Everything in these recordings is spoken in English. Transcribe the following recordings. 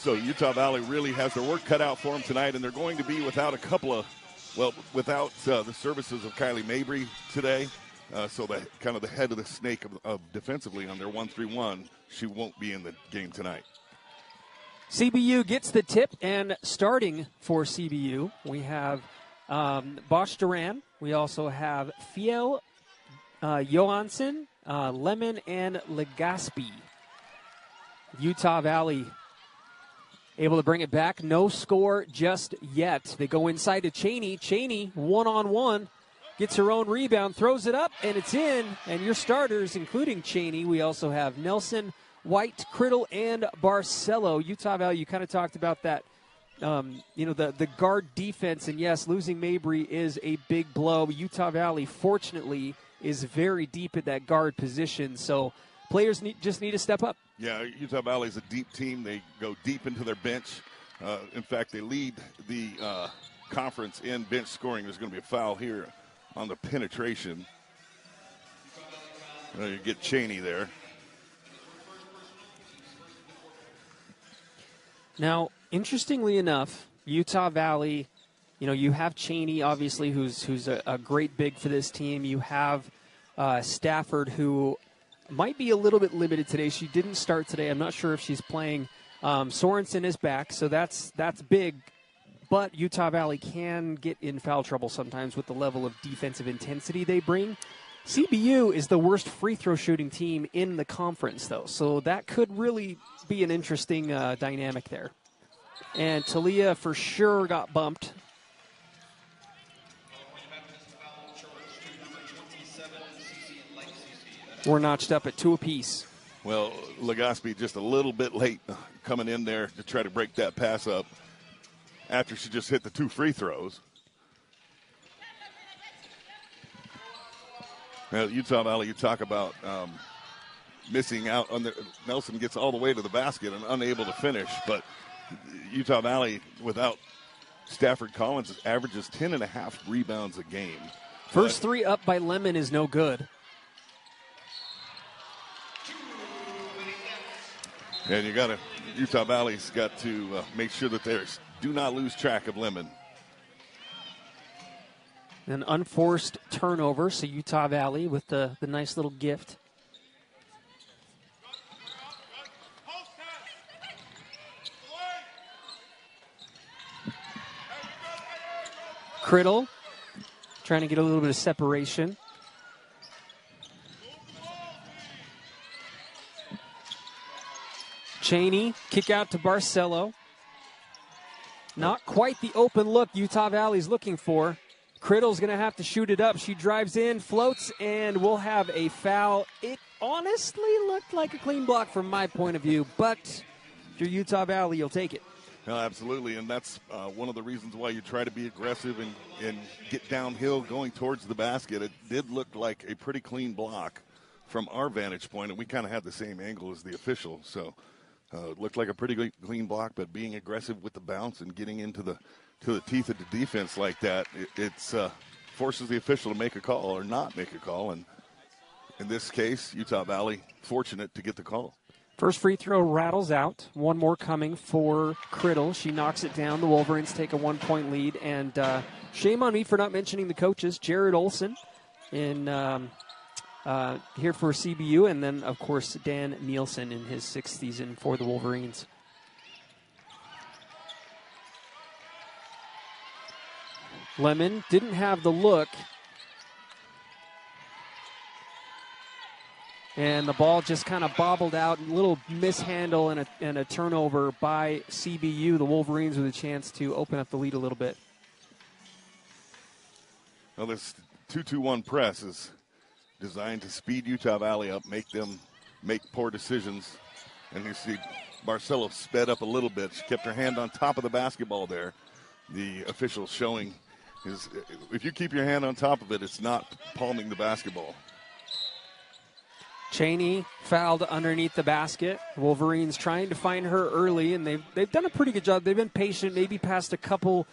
So Utah Valley really has their work cut out for them tonight, and they're going to be without without the services of Kylie Mabry today. So the head of the snake of defensively on their 1-3-1, she won't be in the game tonight. CBU gets the tip, and starting for CBU, we have Bosch Duran. We also have Fiel, Johansson, Lemon, and Legaspi. Utah Valley able to bring it back. No score just yet. They go inside to Cheney. Cheney, one-on-one, gets her own rebound, throws it up, and it's in. And your starters, including Cheney, we also have Nelson, White, Criddle, and Barcelo. Utah Valley, you kind of talked about that, the guard defense. And, yes, losing Mabry is a big blow. Utah Valley, fortunately, is very deep at that guard position. So players just need to step up. Yeah, Utah Valley is a deep team. They go deep into their bench. In fact, they lead the conference in bench scoring. There's going to be a foul here on the penetration. You get Cheney there. Now, interestingly enough, Utah Valley, you have Cheney, obviously, who's a great big for this team. You have Stafford, who might be a little bit limited today. She didn't start today. I'm not sure if she's playing. Sorensen is back, so that's big. But Utah Valley can get in foul trouble sometimes with the level of defensive intensity they bring. CBU is the worst free throw shooting team in the conference, though, so that could really be an interesting dynamic there. And Talia for sure got bumped. We're notched up at 2 apiece. Well, Legaspi just a little bit late coming in there to try to break that pass up after she just hit the 2 free throws. Well, Utah Valley, you talk about missing out on Nelson gets all the way to the basket and unable to finish, but Utah Valley without Stafford Collins averages 10.5 rebounds a game. First 3 up by Lemon is no good. And Utah Valley's got to make sure that they do not lose track of Lemon. An unforced turnover, so Utah Valley with the nice little gift. Criddle trying to get a little bit of separation. Cheney, kick out to Barcelo. Not quite the open look Utah Valley's looking for. Criddle's going to have to shoot it up. She drives in, floats, and we'll have a foul. It honestly looked like a clean block from my point of view, but if you're Utah Valley, you'll take it. No, absolutely, and that's one of the reasons why you try to be aggressive and get downhill going towards the basket. It did look like a pretty clean block from our vantage point, and we kind of had the same angle as the official, so it looked like a pretty clean block, but being aggressive with the bounce and getting into the teeth of the defense like that, it forces the official to make a call or not make a call. And in this case, Utah Valley fortunate to get the call. First free throw rattles out. One more coming for Criddle. She knocks it down. The Wolverines take a 1-point lead. And shame on me for not mentioning the coaches. Jared Olson in here for CBU. And then, of course, Dan Nielsen in his 6th season for the Wolverines. Lemon didn't have the look. And the ball just kind of bobbled out. A little mishandle and a turnover by CBU. The Wolverines with a chance to open up the lead a little bit. Well, this 2-2-1 press is designed to speed Utah Valley up, make them make poor decisions. And you see Barcelo sped up a little bit. She kept her hand on top of the basketball there. The official showing is if you keep your hand on top of it, it's not palming the basketball. Cheney fouled underneath the basket. Wolverines trying to find her early, and they've done a pretty good job. They've been patient, maybe past a couple,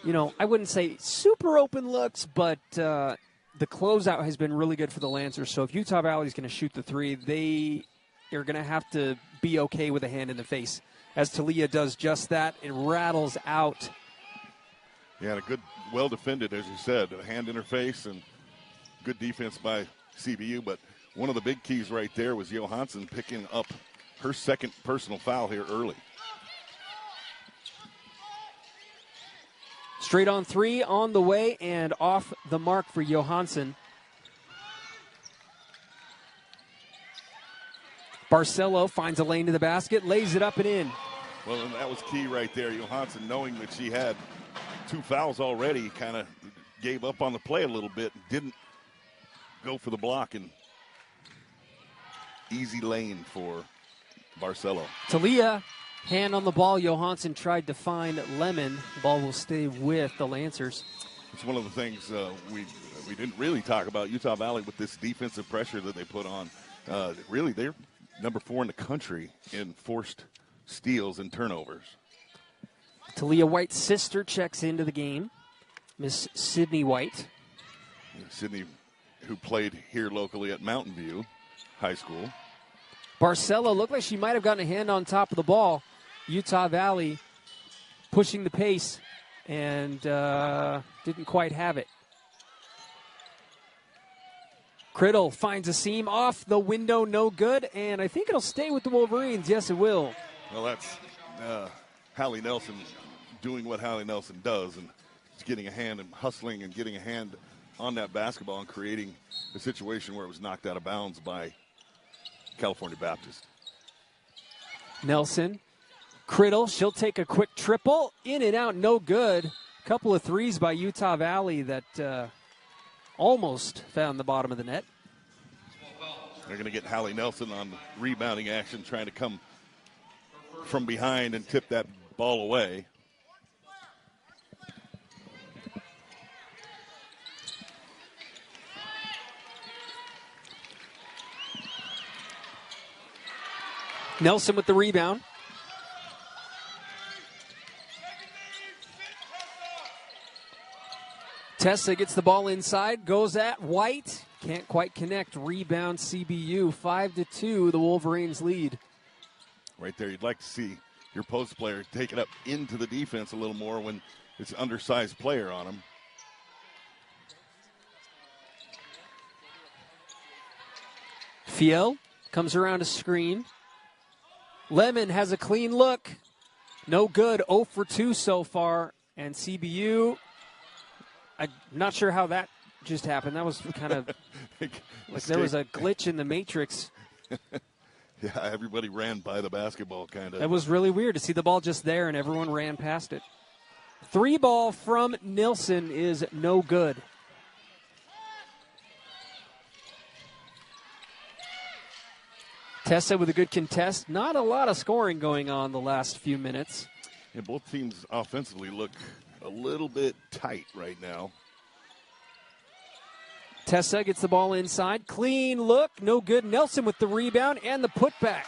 I wouldn't say super open looks, but the closeout has been really good for the Lancers. So if Utah Valley is going to shoot the 3, they are going to have to be okay with a hand in the face, as Talia does just that and rattles out. Yeah, a good, well defended, as you said, a hand in her face and good defense by CBU. But one of the big keys right there was Johansson picking up her second personal foul here early. Straight on three on the way and off the mark for Johansson. Barcelo finds a lane to the basket, lays it up and in. Well, and that was key right there. Johansson, knowing that she had 2 fouls already, kind of gave up on the play a little bit, didn't go for the block, and easy lane for Barcelo. Talia, hand on the ball. Johansson tried to find Lemon. The ball will stay with the Lancers. It's one of the things we didn't really talk about Utah Valley with this defensive pressure that they put on. Really, they're number 4 in the country in forced steals and turnovers. Talia White's sister checks into the game, Miss Sydney White. Sydney, who played here locally at Mountain View High School. Barcelo looked like she might have gotten a hand on top of the ball. Utah Valley pushing the pace and didn't quite have it. Criddle finds a seam off the window, no good, and I think it'll stay with the Wolverines. Yes, it will. Well, that's Hallie Nelson doing what Hallie Nelson does, and getting a hand and hustling and getting a hand on that basketball and creating a situation where it was knocked out of bounds by California Baptist. Nelson, Criddle, she'll take a quick triple, in and out, no good. Couple of threes by Utah Valley that almost found the bottom of the net. They're going to get Hallie Nelson on rebounding action, trying to come from behind and tip that ball away. Nelson with the rebound. Tessa gets the ball inside, goes at White. Can't quite connect. Rebound CBU. 5-2, the Wolverines lead. Right there, you'd like to see your post player take it up into the defense a little more when it's an undersized player on him. Fiel comes around a screen. Lemon has a clean look. No good. 0 for 2 so far. And CBU, I'm not sure how that just happened. That was kind of like there was a glitch in the matrix. Yeah, everybody ran by the basketball kind of. That was really weird to see the ball just there and everyone ran past it. 3 ball from Nilsson is no good. Tessa with a good contest. Not a lot of scoring going on the last few minutes. And both teams offensively look a little bit tight right now. Tessa gets the ball inside. Clean look. No good. Nelson with the rebound and the putback.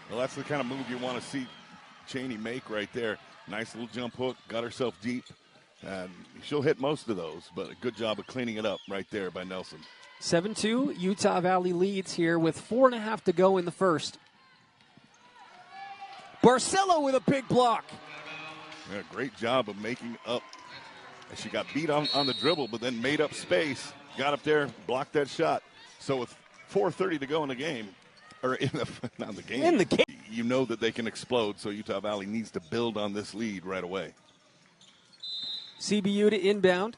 Well, that's the kind of move you want to see Cheney make right there. Nice little jump hook. Got herself deep. And she'll hit most of those, but a good job of cleaning it up right there by Nelson. 7-2, Utah Valley leads here with 4.5 to go in the first. Barcelo with a big block. Yeah, great job of making up. She got beat on the dribble, but then made up space, got up there, blocked that shot. So with 4:30 to go in the game, or not in the game, you know that they can explode, so Utah Valley needs to build on this lead right away. CBU to inbound.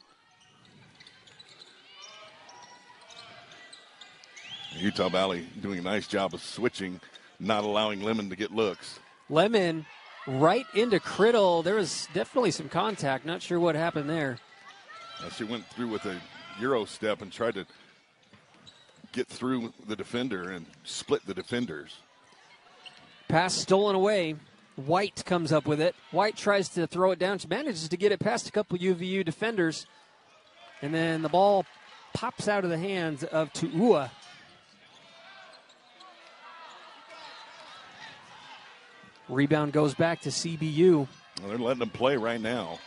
Utah Valley doing a nice job of switching, not allowing Lemon to get looks. Lemon right into Criddle. There was definitely some contact. Not sure what happened there. She went through with a Euro step and tried to get through the defender and split the defenders. Pass stolen away. White comes up with it. White tries to throw it down. She manages to get it past a couple UVU defenders. And then the ball pops out of the hands of Tu'ua. Rebound goes back to CBU. Well, they're letting them play right now.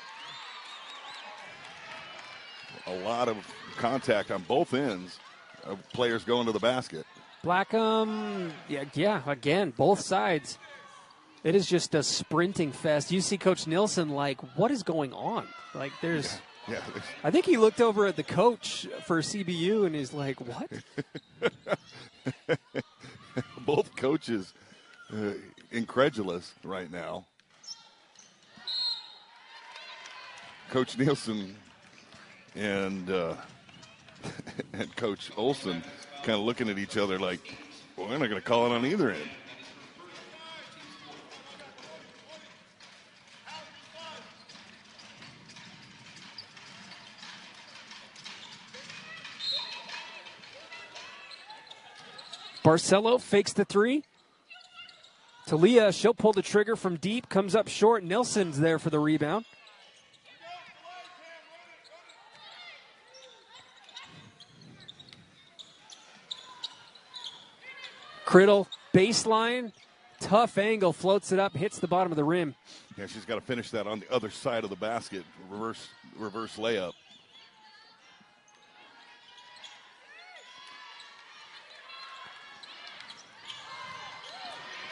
A lot of contact on both ends of players going to the basket. Blackham, yeah, again, both sides. It is just a sprinting fest. You see Coach Nilsson like, what is going on? Like, there's... Yeah. I think he looked over at the coach for CBU and he's like, what? Both coaches incredulous right now. Coach Nielsen and and Coach Olson kind of looking at each other like, well, we're not going to call it on either end. Barcelo fakes the three. Talia, she'll pull the trigger from deep, comes up short. Nilsson's there for the rebound. Criddle, baseline, tough angle, floats it up, hits the bottom of the rim. Yeah, she's got to finish that on the other side of the basket, reverse layup.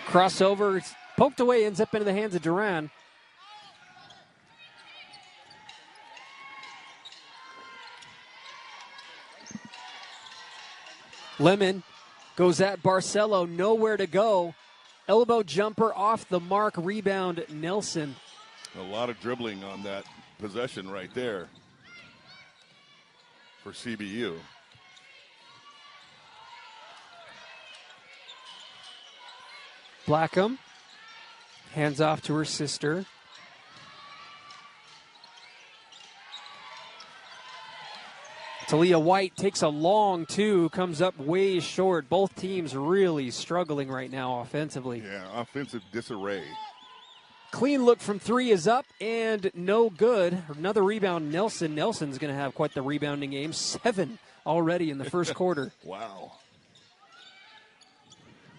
Crossover, poked away, ends up into the hands of Duran. Lemon goes at Barcelo, nowhere to go. Elbow jumper off the mark, rebound Nelson. A lot of dribbling on that possession right there for CBU. Blackham hands off to her sister. Talia White takes a long two, comes up way short. Both teams really struggling right now offensively. Yeah, offensive disarray. Clean look from three is up and no good. Another rebound, Nelson. Nelson's going to have quite the rebounding game. 7 already in the first quarter. Wow.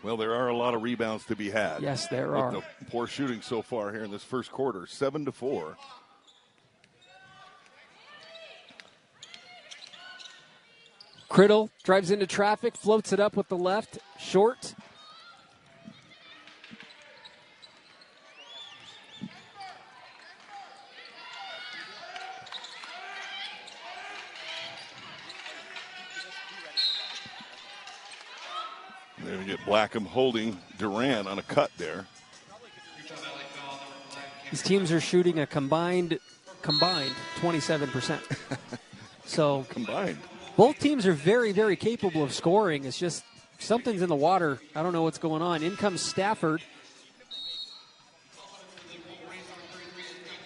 Well, there are a lot of rebounds to be had. Yes, there are. The poor shooting so far here in this first quarter, 7-4. Criddle drives into traffic, floats it up with the left, short. There we get Blackham holding Duran on a cut there. These teams are shooting a combined 27%. So Combined. both teams are very, very capable of scoring. It's just something's in the water. I don't know what's going on. In comes Stafford.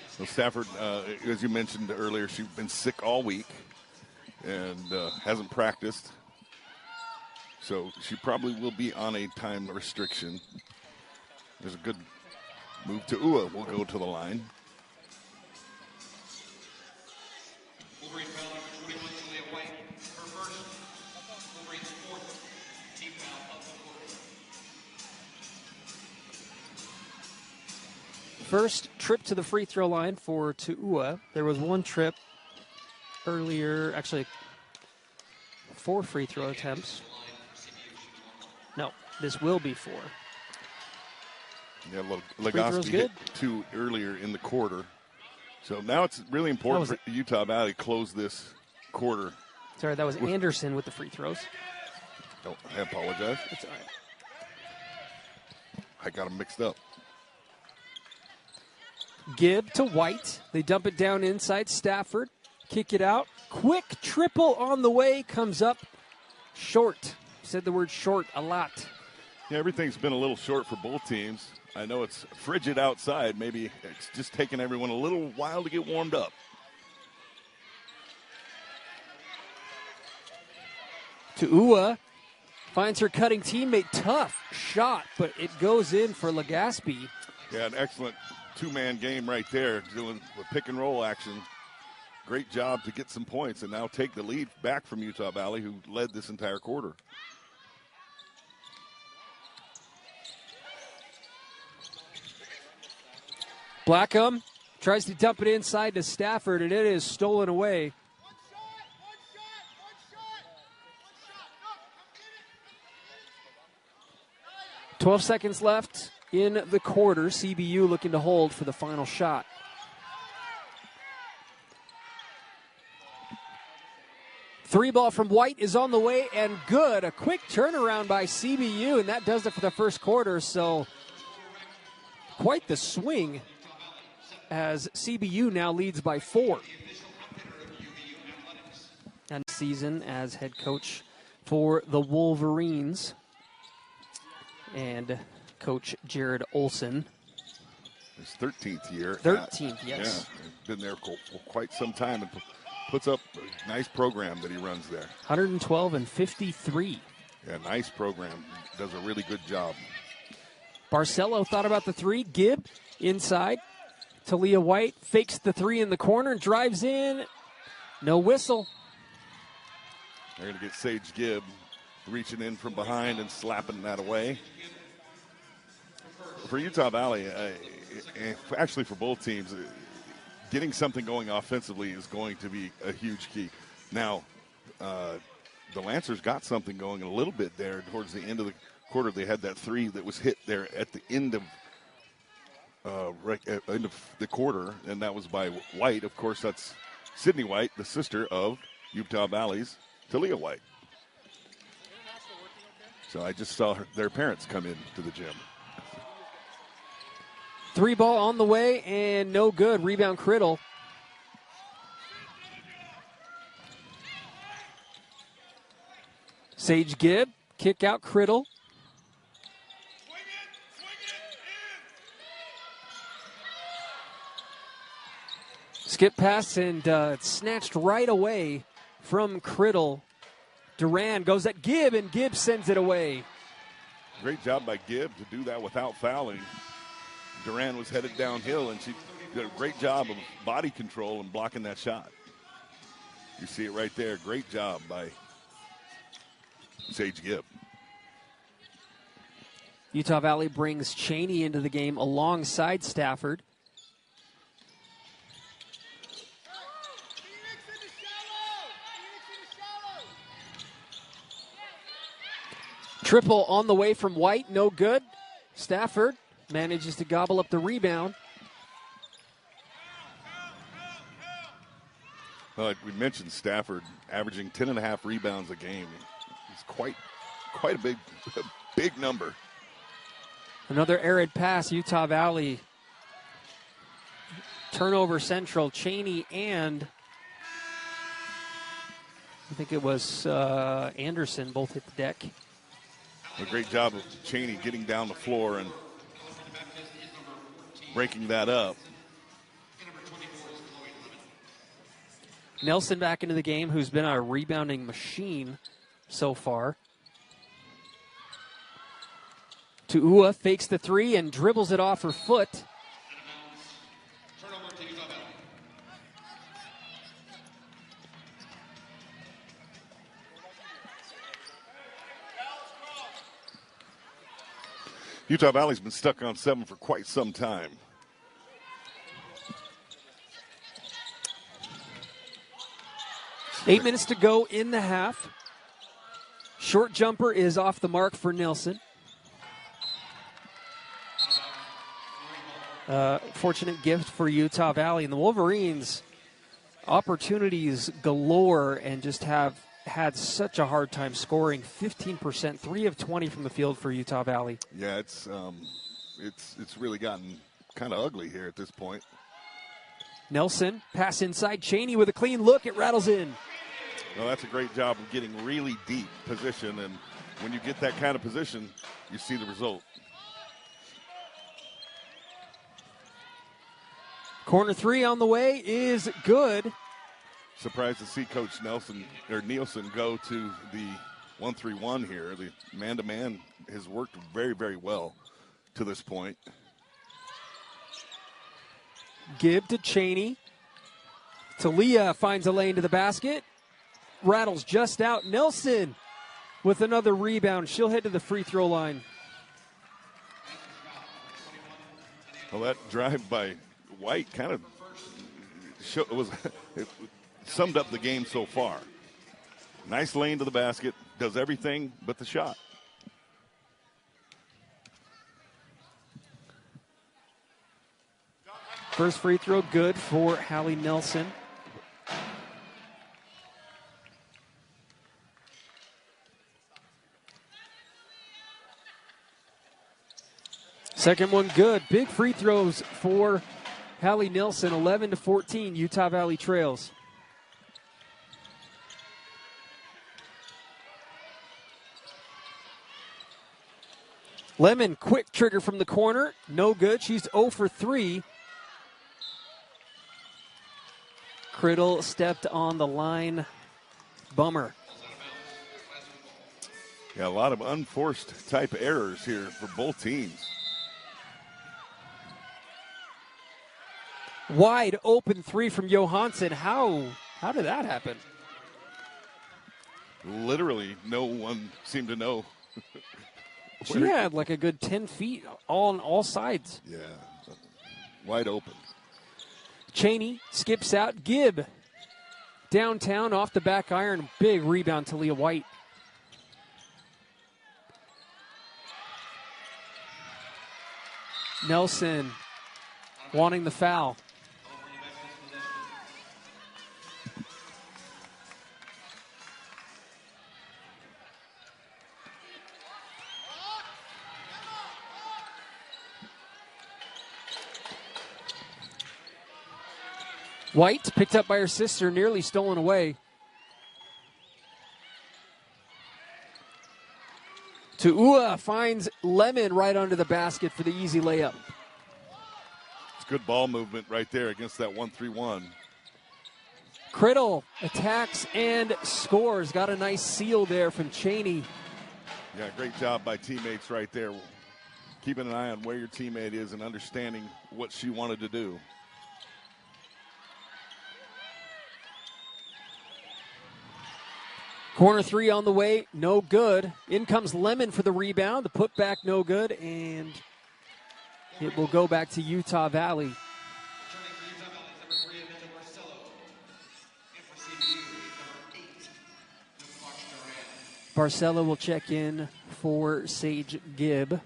So Stafford, as you mentioned earlier, she's been sick all week and hasn't practiced. So she probably will be on a time restriction. There's a good move to Ua. We'll go to the line. First trip to the free throw line for Tu'ua. There was one trip earlier, actually 4 free throw attempts. No, this will be 4. Yeah, Legaspi hit 2 earlier in the quarter. So now it's really important for Utah Valley to close this quarter. Sorry, that was Anderson with the free throws. Oh, I apologize. That's all right. I got them mixed up. Gibb to White. They dump it down inside. Stafford, kick it out. Quick triple on the way. Comes up short. Said the word short a lot. Yeah, everything's been a little short for both teams. I know it's frigid outside. Maybe it's just taking everyone a little while to get warmed up. Tu'ua finds her cutting teammate. Tough shot, but it goes in for Legaspi. Yeah, an excellent 2-man game right there, doing the pick and roll action. Great job to get some points and now take the lead back from Utah Valley, who led this entire quarter. Blackham tries to dump it inside to Stafford, and it is stolen away. 12 seconds left in the quarter. CBU looking to hold for the final shot. Three ball from White is on the way and good. A quick turnaround by CBU, and that does it for the first quarter. So quite the swing as CBU now leads by 4. And season as head coach for the Wolverines and Coach Jared Olson. His 13th year. 13th, yes. Yeah, been there for quite some time and puts up a nice program that he runs there. 112 and 53. Yeah, nice program. Does a really good job. Barcelo thought about the three. Gibb inside. Talia White fakes the three in the corner, drives in. No whistle. They're going to get Sage Gibb reaching in from behind and slapping that away. For Utah Valley, actually for both teams, getting something going offensively is going to be a huge key. Now, the Lancers got something going a little bit there towards the end of the quarter. They had that three that was hit there at the end of the quarter, and that was by White. Of course, that's Sydney White, the sister of Utah Valley's Talia White. So I just saw their parents come into the gym. Three ball on the way and no good. Rebound Criddle. Sage Gibb, kick out Criddle. Skip pass and it's snatched right away from Criddle. Duran goes at Gibb and Gibb sends it away. Great job by Gibb to do that without fouling. Duran was headed downhill, and she did a great job of body control and blocking that shot. You see it right there. Great job by Sage Gibb. Utah Valley brings Cheney into the game alongside Stafford. Triple on the way from White, no good. Stafford manages to gobble up the rebound. Well, like we mentioned, Stafford averaging 10.5 rebounds a game. It's quite a big number. Another arid pass, Utah Valley. Turnover central, Cheney and I think it was Anderson both hit the deck. A great job of Cheney getting down the floor and breaking that up. Nelson back into the game, who's been a rebounding machine so far. Tu'ua fakes the three and dribbles it off her foot. Utah Valley's been stuck on 7 for quite some time. Eight minutes to go in the half. Short jumper is off the mark for Nelson. Fortunate gift for Utah Valley. And the Wolverines, opportunities galore and just have had such a hard time scoring. 15%, 3 of 20 from the field for Utah Valley. Yeah, it's really gotten kind of ugly here at this point. Nelson, pass inside. Cheney with a clean look. It rattles in. Well, that's a great job of getting really deep position, and when you get that kind of position, you see the result. Corner three on the way is good. Surprised to see Coach Nielsen go to the 1-3-1 here. The man-to-man has worked very, very well to this point. Gibb to Cheney. Talia finds a lane to the basket. Rattles just out. Nelson with another rebound. She'll head to the free throw line. Well, that drive by White kind of it summed up the game so far. Nice lane to the basket. Does everything but the shot. First free throw good for Hallie Nelson. Second one good. Big free throws for Hallie Nelson. 11-14, Utah Valley trails. Lemon, quick trigger from the corner. No good. She's 0 for 3. Criddle stepped on the line. Bummer. Yeah, a lot of unforced type errors here for both teams. Wide open 3 from Johansson. How did that happen? Literally, no one seemed to know. She had like a good 10 feet on all sides. Yeah, wide open. Cheney skips out. Gibb downtown off the back iron. Big rebound to Leah White. Nelson wanting the foul. White picked up by her sister, nearly stolen away. Tu'ua finds Lemon right under the basket for the easy layup. It's good ball movement right there against that 1-3-1. Criddle attacks and scores. Got a nice seal there from Cheney. Yeah, great job by teammates right there. Keeping an eye on where your teammate is and understanding what she wanted to do. Corner 3 on the way, no good. In comes Lemon for the rebound. The putback, no good, and it will go back to Utah Valley. Barcelo will check in for Sage Gibb.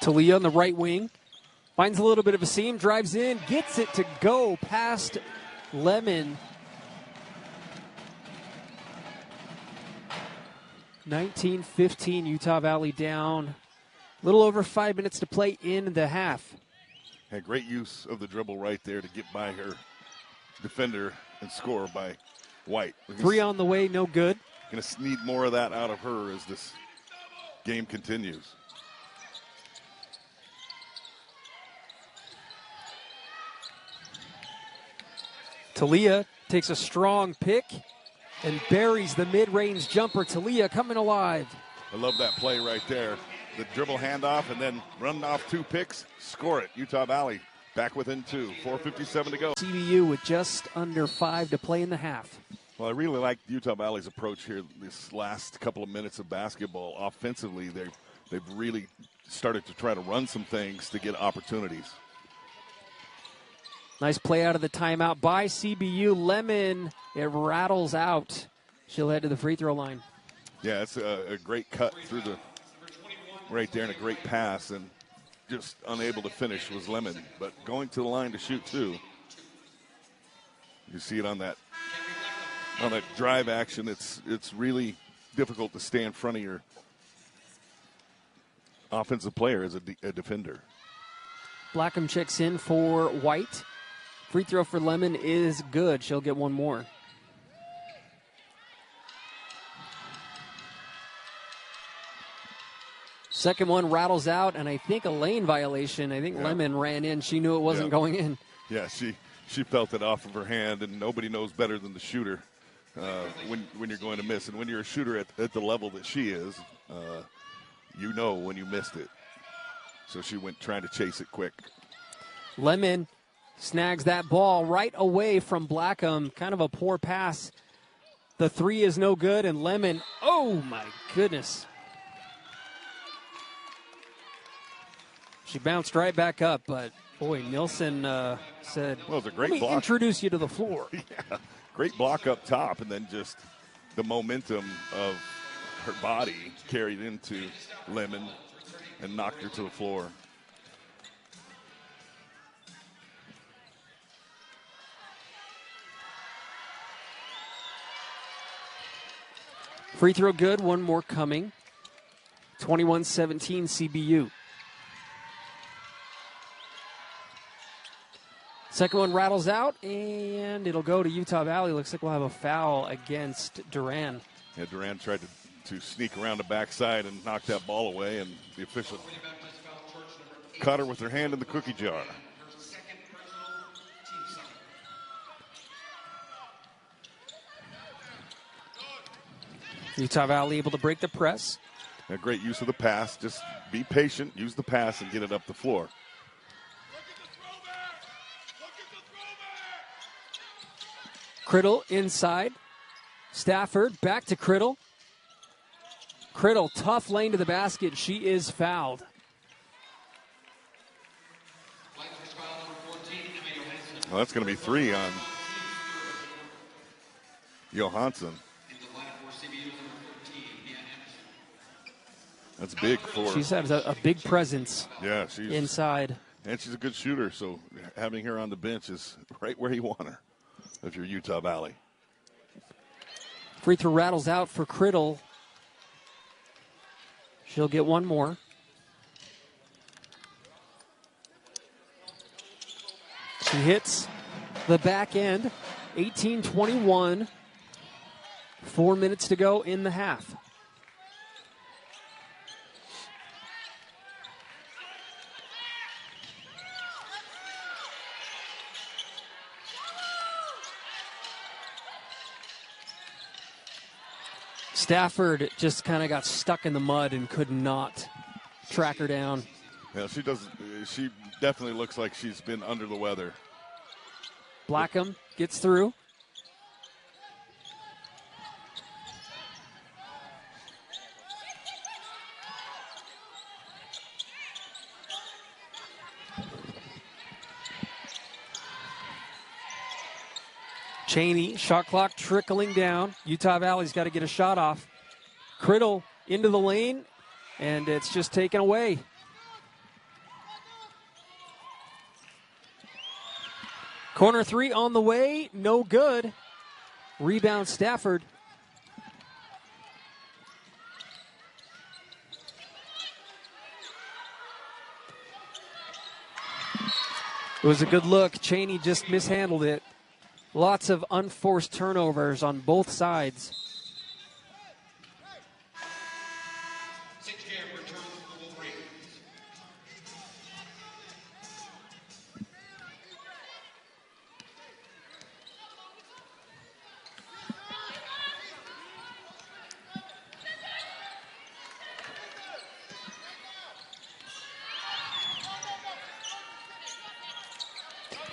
Talia on the right wing. Finds a little bit of a seam, drives in, gets it to go past Lemon. 19-15, Utah Valley down. A little over 5 minutes to play in the half. Had great use of the dribble right there to get by her defender and score by White. 3 on the way, no good. Going to need more of that out of her as this game continues. Talia takes a strong pick and buries the mid-range jumper. Talia coming alive. I love that play right there. The dribble handoff and then run off 2 picks, score it. Utah Valley back within 2. 4:57 to go. CBU with just under 5 to play in the half. Well, I really like Utah Valley's approach here this last couple of minutes of basketball. Offensively, they've really started to try to run some things to get opportunities. Nice play out of the timeout by CBU. Lemon, it rattles out. She'll head to the free throw line. Yeah, it's a great cut through the right there and a great pass, and just unable to finish was Lemon. But going to the line to shoot too. You see it on that drive action. It's really difficult to stay in front of your offensive player as a defender. Blackham checks in for White. Free throw for Lemon is good. She'll get one more. Second one rattles out, and I think a lane violation. I think Lemon ran in. She knew it wasn't going in. Yeah, she felt it off of her hand, and nobody knows better than the shooter when you're going to miss. And when you're a shooter at the level that she is, you know when you missed it. So she went trying to chase it quick. Lemon snags that ball right away from Blackham. Kind of a poor pass. The 3 is no good, and Lemon, oh my goodness. She bounced right back up, but boy, Nilsson said, well, it was a great let me block. introduce you to the floor. Yeah, great block up top, and then just the momentum of her body carried into Lemon and knocked her to the floor. Free throw good, one more coming. 21-17 CBU. Second one rattles out, and it'll go to Utah Valley. Looks like we'll have a foul against Duran. Yeah, Duran tried to sneak around the backside and knock that ball away, and the official caught her with her hand in the cookie jar. Utah Valley able to break the press. A great use of the pass. Just be patient, use the pass, and get it up the floor. Criddle inside. Stafford back to Criddle. Criddle, tough lane to the basket. She is fouled. Well, that's going to be 3 on Johansson. That's big for her. She's had a big presence she's inside. And she's a good shooter, so having her on the bench is right where you want her if you're Utah Valley. Free throw rattles out for Criddle. She'll get one more. She hits the back end. 18-21. 4 minutes to go in the half. Stafford just kind of got stuck in the mud and could not track her down. Yeah, she doesn't. She definitely looks like she's been under the weather. Blackham gets through. Cheney, shot clock trickling down. Utah Valley's got to get a shot off. Criddle into the lane, and it's just taken away. Corner three on the way, no good. Rebound Stafford. It was a good look. Cheney just mishandled it. Lots of unforced turnovers on both sides.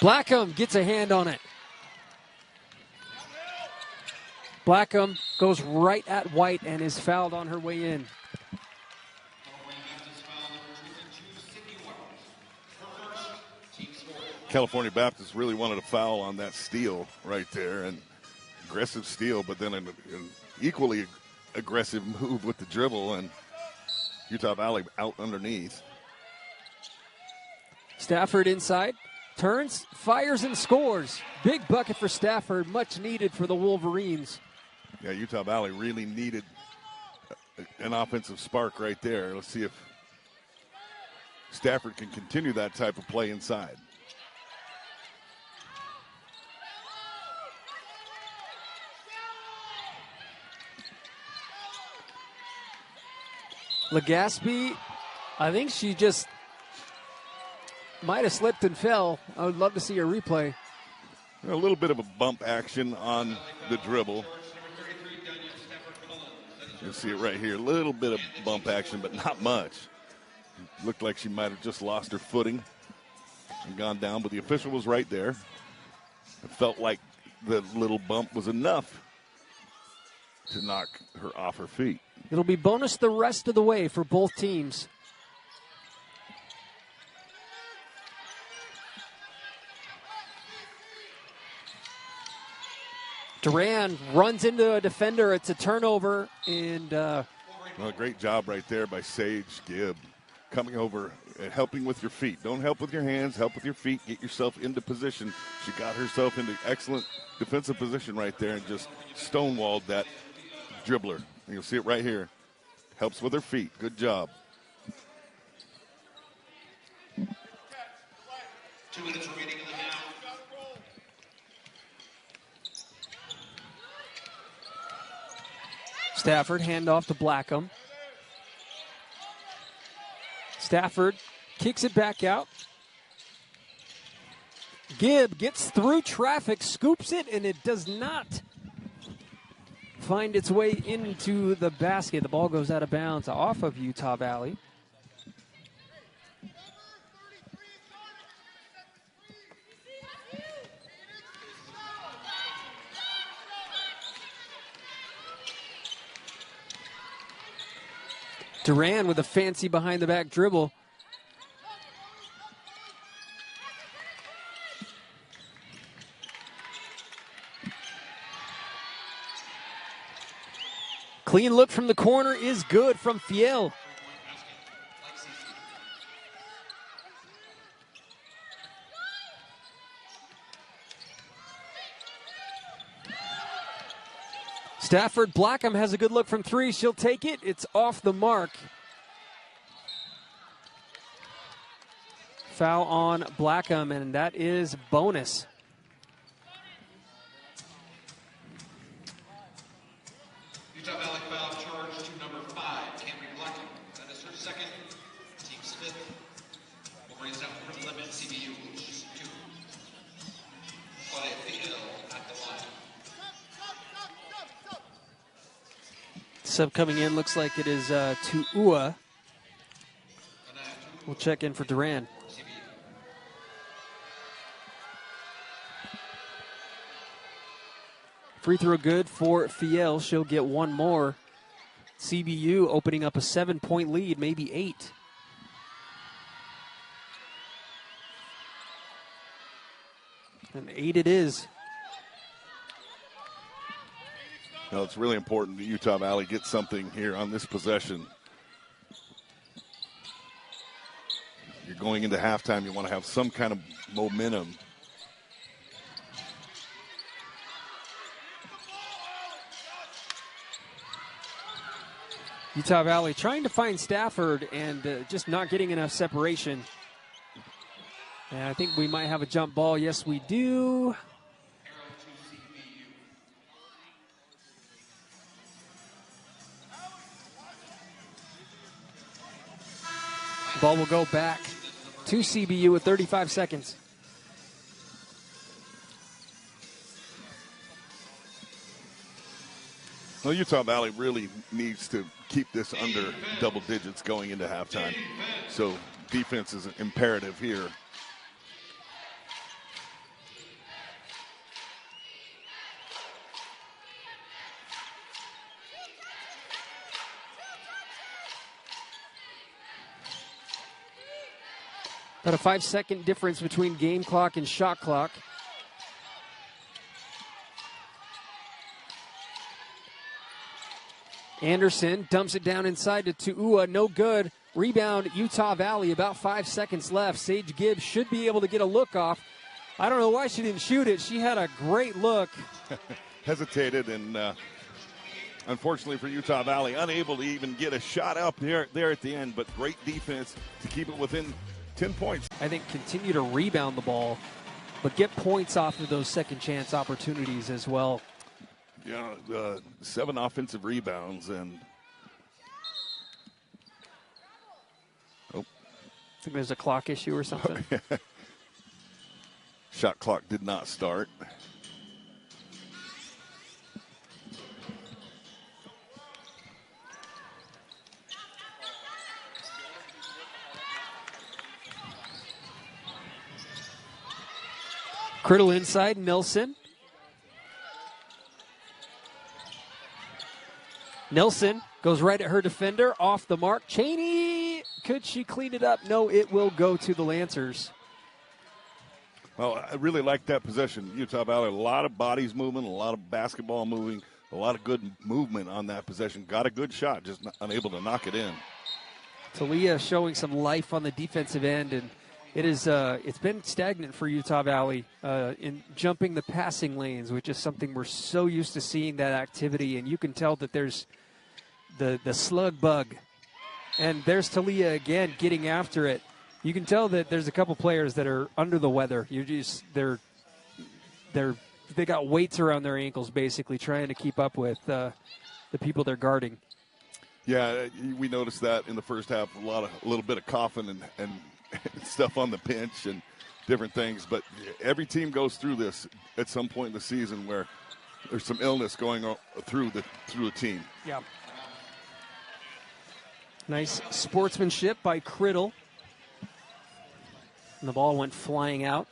Blackham gets a hand on it. Blackham goes right at White and is fouled on her way in. California Baptist really wanted a foul on that steal right there, and aggressive steal, but then an equally aggressive move with the dribble, and Utah Valley out underneath. Stafford inside, turns, fires, and scores. Big bucket for Stafford, much needed for the Wolverines. Yeah, Utah Valley really needed an offensive spark right there. Let's see if Stafford can continue that type of play inside. Legaspi, I think she just might have slipped and fell. I would love to see a replay. A little bit of a bump action on the dribble. You'll see it right here. A little bit of bump action, but not much. It looked like she might have just lost her footing and gone down, but the official was right there. It felt like the little bump was enough to knock her off her feet. It'll be bonus the rest of the way for both teams. Duran runs into a defender. It's a turnover, and well, great job right there by Sage Gibb, coming over and helping with your feet. Don't help with your hands, help with your feet. Get yourself into position. She got herself into excellent defensive position right there and just stonewalled that dribbler. And you'll see it right here. Helps with her feet. Good job. 2 minutes remaining in the half. Stafford handoff to Blackham. Stafford kicks it back out. Gibb gets through traffic, scoops it, and it does not find its way into the basket. The ball goes out of bounds off of Utah Valley. Duran with a fancy behind-the-back dribble. Clean look from the corner is good from Fiel. Stafford, Blackham has a good look from 3. She'll take it. It's off the mark. Foul on Blackham, and that is bonus. Utah Valley foul charge to number 5, Camry Blackham. That is her second, team's 5th. We'll bring it down from limit CBU, which is 2. Claudia Fiel at the line. Sub coming in looks like it is Tu'ua. We'll check in for Duran. Free throw good for Fiel. She'll get one more. CBU opening up a 7-point lead, maybe 8. And 8 it is. No, it's really important that Utah Valley get something here on this possession. You're going into halftime, you want to have some kind of momentum. Utah Valley trying to find Stafford and just not getting enough separation. And I think we might have a jump ball. Yes, we do. Ball will go back to CBU with 35 seconds. Well, Utah Valley really needs to keep this under double digits going into halftime. So defense is imperative here. About a 5-second difference between game clock and shot clock. Anderson dumps it down inside to Tu'ua. No good. Rebound, Utah Valley. About 5 seconds left. Sage Gibbs should be able to get a look off. I don't know why she didn't shoot it. She had a great look. Hesitated and unfortunately for Utah Valley, unable to even get a shot up there at the end, but great defense to keep it within 10 points. I think continue to rebound the ball, but get points off of those second chance opportunities as well. Yeah, 7 offensive rebounds and I think there's a clock issue or something. Shot clock did not start. Criddle inside, Nelson. Nelson goes right at her defender, off the mark. Cheney, could she clean it up? No, it will go to the Lancers. Well, I really like that possession. Utah Valley, a lot of bodies moving, a lot of basketball moving, a lot of good movement on that possession. Got a good shot, just unable to knock it in. Talia showing some life on the defensive end, and it's been stagnant for Utah Valley in jumping the passing lanes, which is something we're so used to seeing that activity. And you can tell that there's the slug bug, and there's Talia again getting after it. You can tell that there's a couple players that are under the weather. They got weights around their ankles, basically trying to keep up with the people they're guarding. Yeah, we noticed that in the first half. A little bit of coughing and stuff on the bench and different things. But every team goes through this at some point in the season where there's some illness going on through the team. Yeah. Nice sportsmanship by Criddle. And the ball went flying out.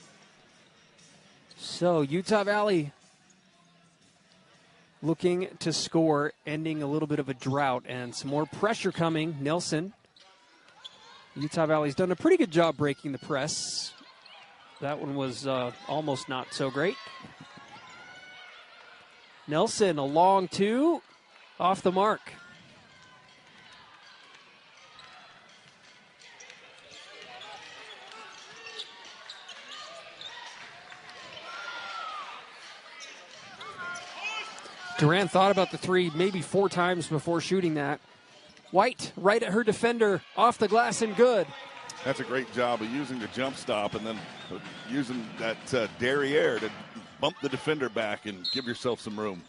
So Utah Valley looking to score, ending a little bit of a drought, and some more pressure coming. Nelson. Utah Valley's done a pretty good job breaking the press. That one was almost not so great. Nelson, a long two, off the mark. Durant thought about the three maybe 4 times before shooting that. White, right at her defender, off the glass and good. That's a great job of using the jump stop and then using that derriere to bump the defender back and give yourself some room.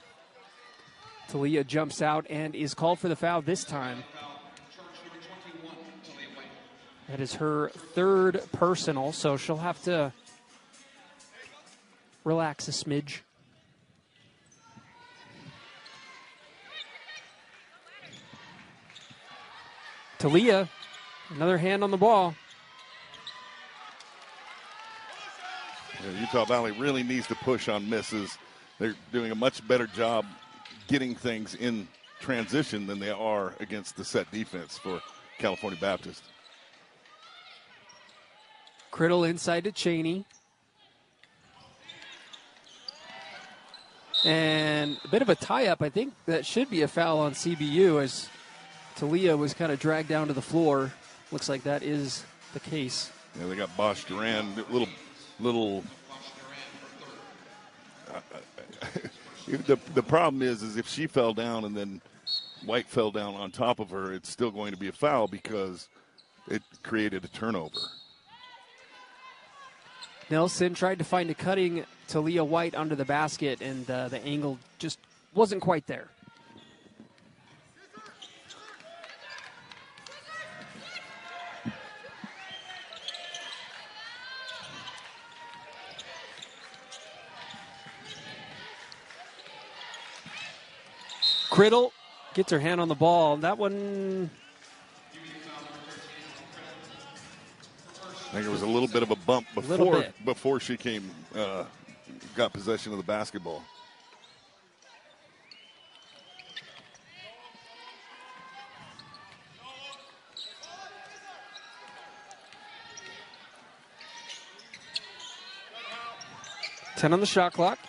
Talia jumps out and is called for the foul this time. That is her 3rd personal, so she'll have to relax a smidge. Talia, another hand on the ball. Yeah, Utah Valley really needs to push on misses. They're doing a much better job getting things in transition than they are against the set defense for California Baptist. Criddle inside to Cheney. And a bit of a tie-up. I think that should be a foul on CBU as Talia was kind of dragged down to the floor. Looks like that is the case. Yeah, they got Bosch Duran, little. The problem is if she fell down and then White fell down on top of her, it's still going to be a foul because it created a turnover. Nelson tried to find a cutting Talia White under the basket, and the angle just wasn't quite there. Criddle gets her hand on the ball. That one. I think it was a little bit of a bump before she got possession of the basketball. Ten on the shot clock.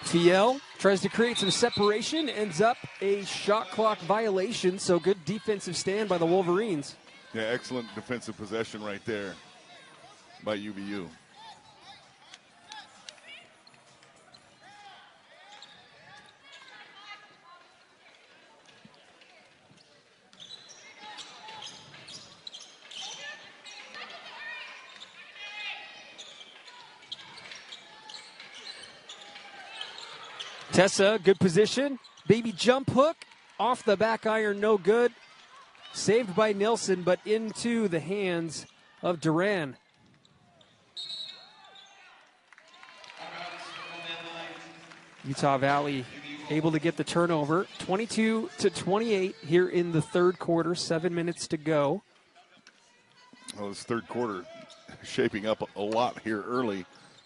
Fiel tries to create some separation, ends up a shot clock violation, so good defensive stand by the Wolverines. Yeah, excellent defensive possession right there by UVU. Tessa, good position. Baby jump hook. Off the back iron, no good. Saved by Nelson, but into the hands of Duran. Utah Valley able to get the turnover. 22-28 here in the third quarter. 7 minutes to go. Well, this third quarter shaping up a lot here early,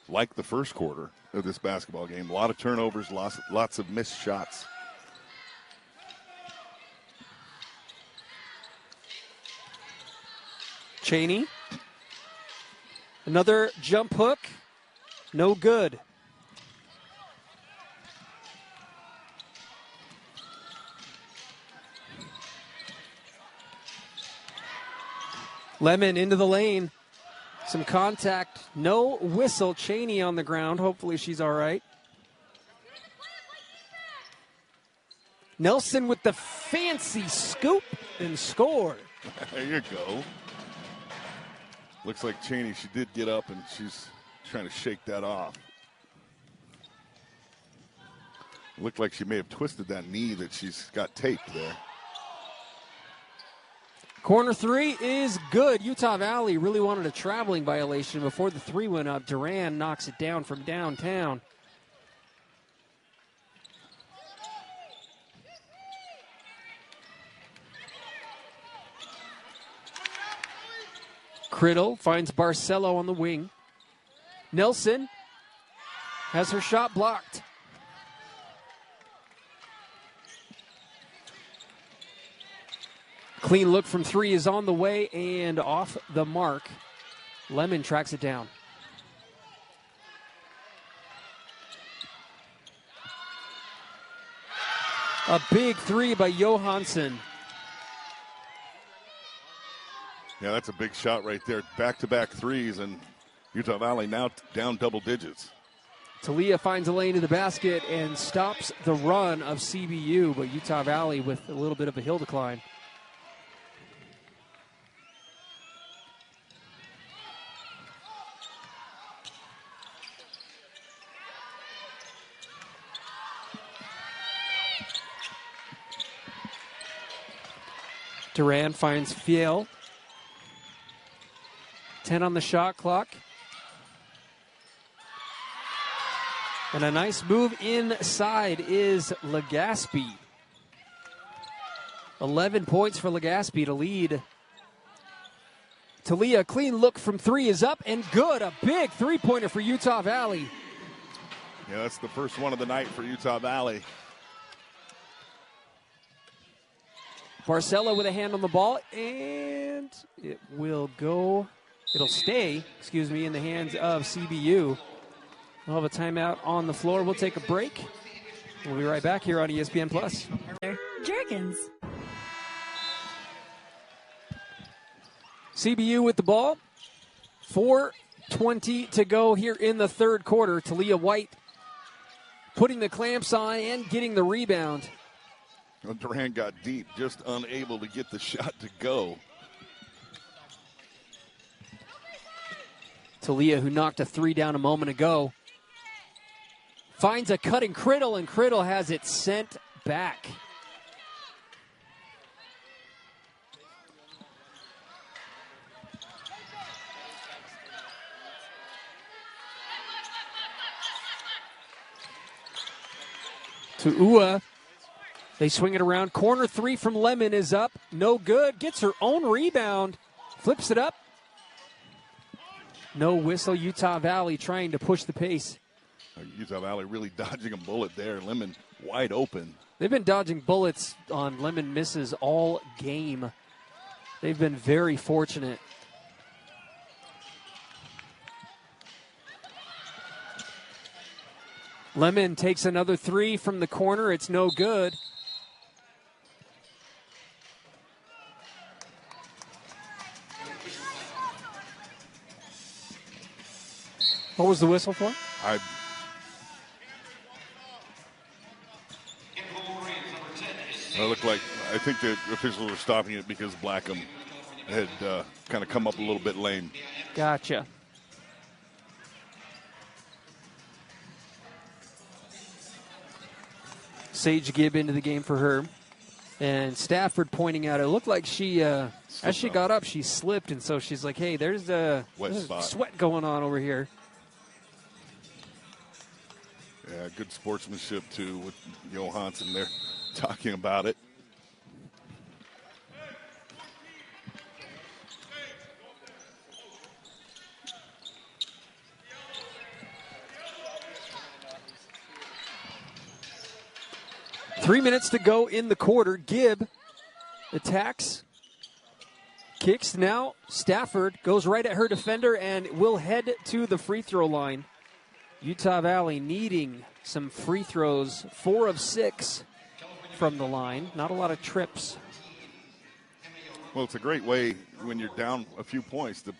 like the first quarter of this basketball game. A lot of turnovers, lots of missed shots. Cheney. Another jump hook. No good. Lemon into the lane. Some contact. No whistle. Cheney on the ground. Hopefully she's all right. Nelson with the fancy scoop and score. There you go. Looks like Cheney, she did get up and she's trying to shake that off. Looked like she may have twisted that knee that she's got taped there. Corner three is good. Utah Valley really wanted a traveling violation before the three went up. Duran knocks it down from downtown. Criddle finds Barcelo on the wing. Nelson has her shot blocked. Clean look from three is on the way and off the mark. Lemon tracks it down. A big three by Johansson. Yeah, that's a big shot right there. Back-to-back threes, and Utah Valley now down double digits. Talia finds a lane to the basket and stops the run of CBU, but Utah Valley with a little bit of a hill decline. Duran finds Fiel. 10 on the shot clock. And a nice move inside is Legaspi. 11 points for Legaspi to lead. Talia, clean look from three is up and good. A big three-pointer for Utah Valley. Yeah, that's the first one of the night for Utah Valley. Barcelo with a hand on the ball, and it will go. It'll stay, in the hands of CBU. We'll have a timeout on the floor. We'll take a break. We'll be right back here on ESPN Plus. Jergens. CBU with the ball. 4:20 to go here in the third quarter. Talia White putting the clamps on and getting the rebound. Well, Duran got deep, just unable to get the shot to go. Talia, who knocked a three down a moment ago, finds a cutting Criddle, and Criddle has it sent back. To Ua. They swing it around. Corner three from Lemon is up. No good. Gets her own rebound. Flips it up. No whistle. Utah Valley trying to push the pace. Utah Valley really dodging a bullet there. Lemon wide open. They've been dodging bullets on Lemon misses all game. They've been very fortunate. Lemon takes another three from the corner. It's no good. What was the whistle for? It looked like, I think the officials were stopping it because Blackham had kind of come up a little bit lame. Gotcha. Sage Gibb into the game for her. And Stafford pointing out, it looked like she, as she got up, she slipped. And so she's like, hey, there's a sweat going on over here. Yeah, good sportsmanship, too, with Johansson there talking about it. Three minutes to go in the quarter. Gibb attacks. kicks. Now Stafford goes right at her defender and will head to the free throw line. Utah Valley needing some free throws, 4 of 6 from the line. Not a lot of trips. Well, it's a great way when you're down a few points to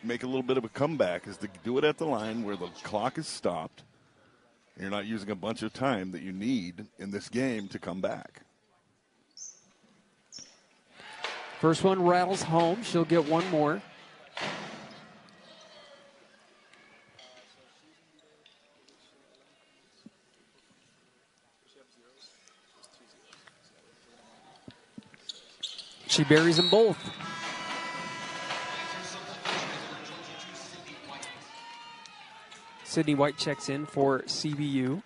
make a little bit of a comeback, is to do it at the line where the clock is stopped. You're not using a bunch of time that you need in this game to come back. First one rattles home. She'll get one more. She buries them both. Sydney White checks in for CBU.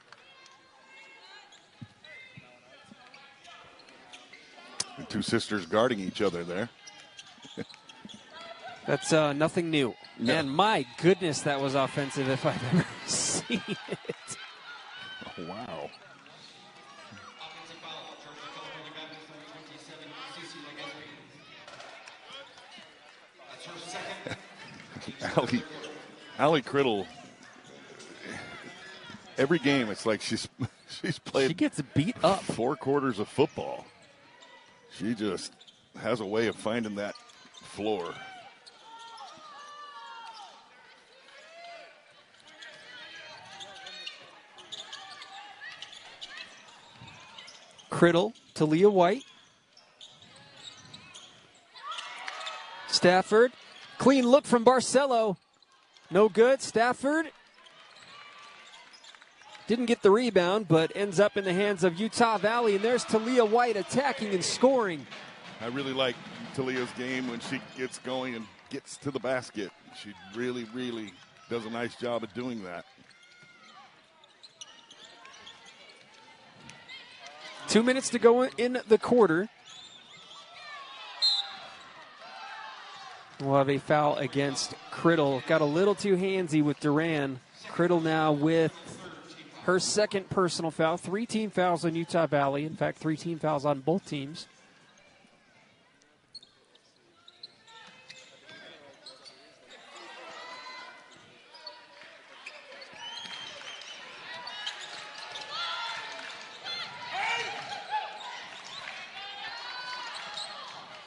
The two sisters guarding each other there. That's nothing new. No. And my goodness, that was offensive if I've ever seen it. Oh, wow. Allie Criddle, every game it's like she's played. She gets beat up. 4 quarters of football. She just has a way of finding that floor. Criddle to Leah White. Stafford. Clean look from Barcelo. No good. Stafford didn't get the rebound, but ends up in the hands of Utah Valley. And there's Talia White attacking and scoring. I really like Talia's game when she gets going and gets to the basket. She really, really does a nice job of doing that. 2 minutes to go in the quarter. We'll have a foul against Criddle. Got a little too handsy with Duran. Criddle now with her second personal foul. 3 team fouls on Utah Valley. In fact, 3 team fouls on both teams.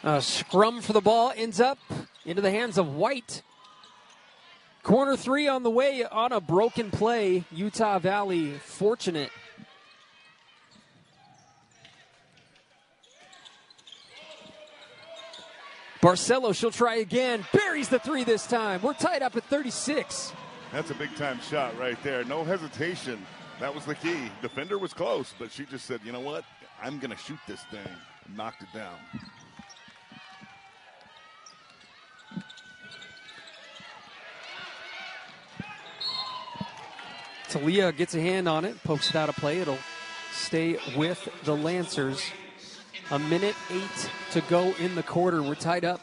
A scrum for the ball ends up into the hands of White. Corner 3 on the way on a broken play. Utah Valley fortunate. Barcelo, she'll try again. Buries the 3 this time. We're tied up at 36. That's a big-time shot right there. No hesitation. That was the key. Defender was close, but she just said, you know what? I'm going to shoot this thing. And knocked it down. Talia gets a hand on it, pokes it out of play. It'll stay with the Lancers. 1:08 to go in the quarter. We're tied up.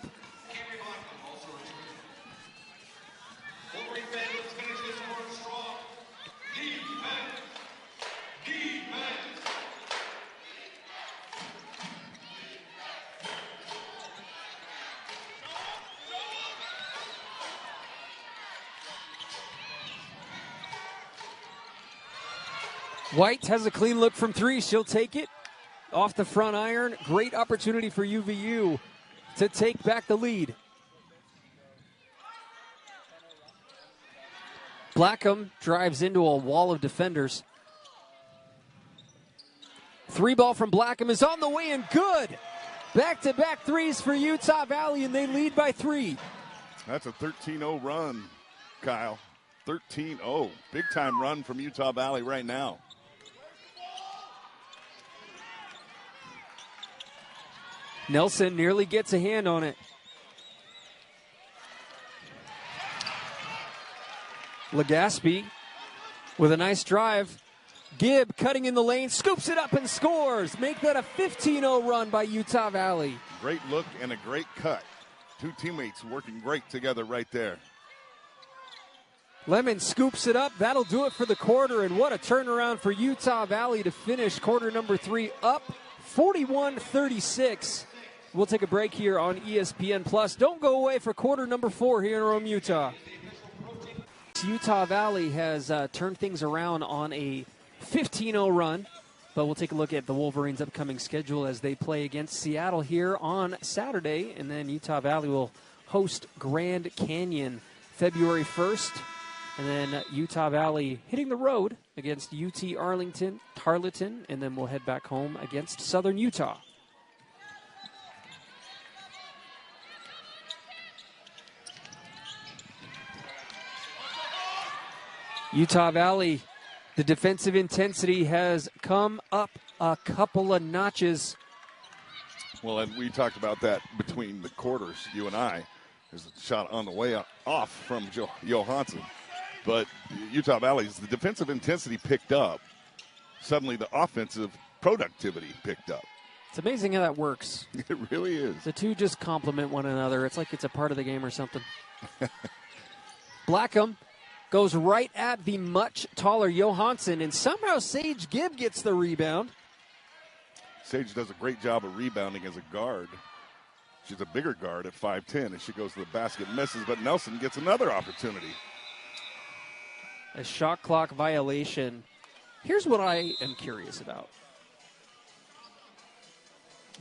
White has a clean look from 3. She'll take it off the front iron. Great opportunity for UVU to take back the lead. Blackham drives into a wall of defenders. 3 ball from Blackham is on the way and good. Back-to-back 3s for Utah Valley, and they lead by 3. That's a 13-0 run, Kyle. 13-0. Big-time run from Utah Valley right now. Nelson nearly gets a hand on it. Legaspi with a nice drive. Gibb cutting in the lane, scoops it up and scores. Make that a 15-0 run by Utah Valley. Great look and a great cut. 2 teammates working great together right there. Lemon scoops it up. That'll do it for the quarter, and what a turnaround for Utah Valley to finish quarter number 3 up 41-36. We'll take a break here on ESPN Plus. Don't go away for quarter number 4 here in Rome, Utah. Utah Valley has turned things around on a 15-0 run, but we'll take a look at the Wolverines' upcoming schedule as they play against Seattle here on Saturday, and then Utah Valley will host Grand Canyon February 1st, and then Utah Valley hitting the road against UT Arlington, Tarleton, and then we'll head back home against Southern Utah. Utah Valley, the defensive intensity has come up a couple of notches. Well, and we talked about that between the quarters, you and I. There's a shot on the way off from Johansson. But Utah Valley's the defensive intensity picked up. Suddenly the offensive productivity picked up. It's amazing how that works. It really is. The two just complement one another. It's like it's a part of the game or something. Blackham goes right at the much taller Johansson, and somehow Sage Gibb gets the rebound. Sage does a great job of rebounding as a guard. She's a bigger guard at 5'10", and she goes to the basket, misses, but Nelson gets another opportunity. A shot clock violation. Here's what I am curious about.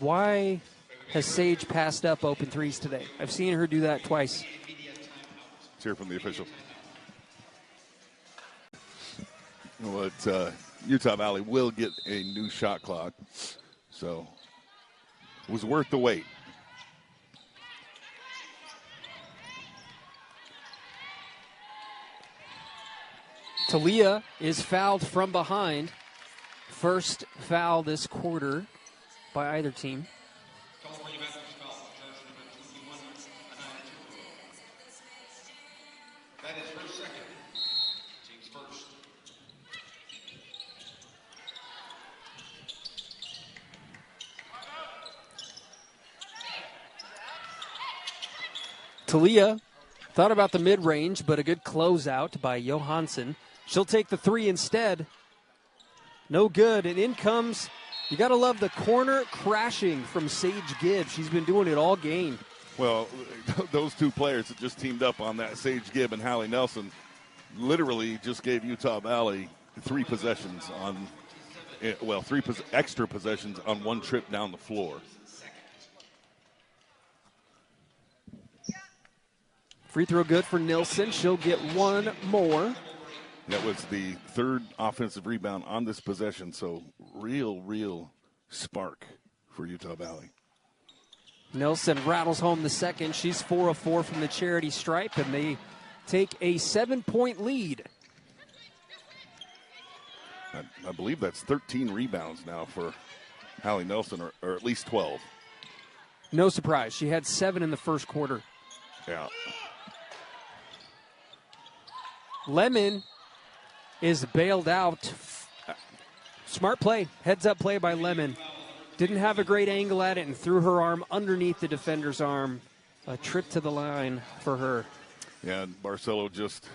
Why has Sage passed up open threes today? I've seen her do that twice. Let's hear from the official. Well, Utah Valley will get a new shot clock, so it was worth the wait. Talia is fouled from behind. First foul this quarter by either team. California Baptist foul, charge number 21, That is her second. Team's first. Talia thought about the mid-range, but a good closeout by Johansson. She'll take the three instead. No good, and in comes, you got to love the corner crashing from Sage Gibb. She's been doing it all game. Well, those two players that just teamed up on that, Sage Gibb and Hallie Nelson, literally just gave Utah Valley three extra possessions on one trip down the floor. Free throw good for Nilsson. She'll get one more. That was the third offensive rebound on this possession, so real spark for Utah Valley. Nilsson rattles home the second. She's 4 of 4 from the charity stripe, and they take a 7-point lead. I believe that's 13 rebounds now for Hallie Nelson, or at least 12. No surprise. She had 7 in the first quarter. Yeah. Lemon is bailed out. Smart play. Heads-up play by Lemon. Didn't have a great angle at it and threw her arm underneath the defender's arm. A trip to the line for her. Yeah, and Barcelo just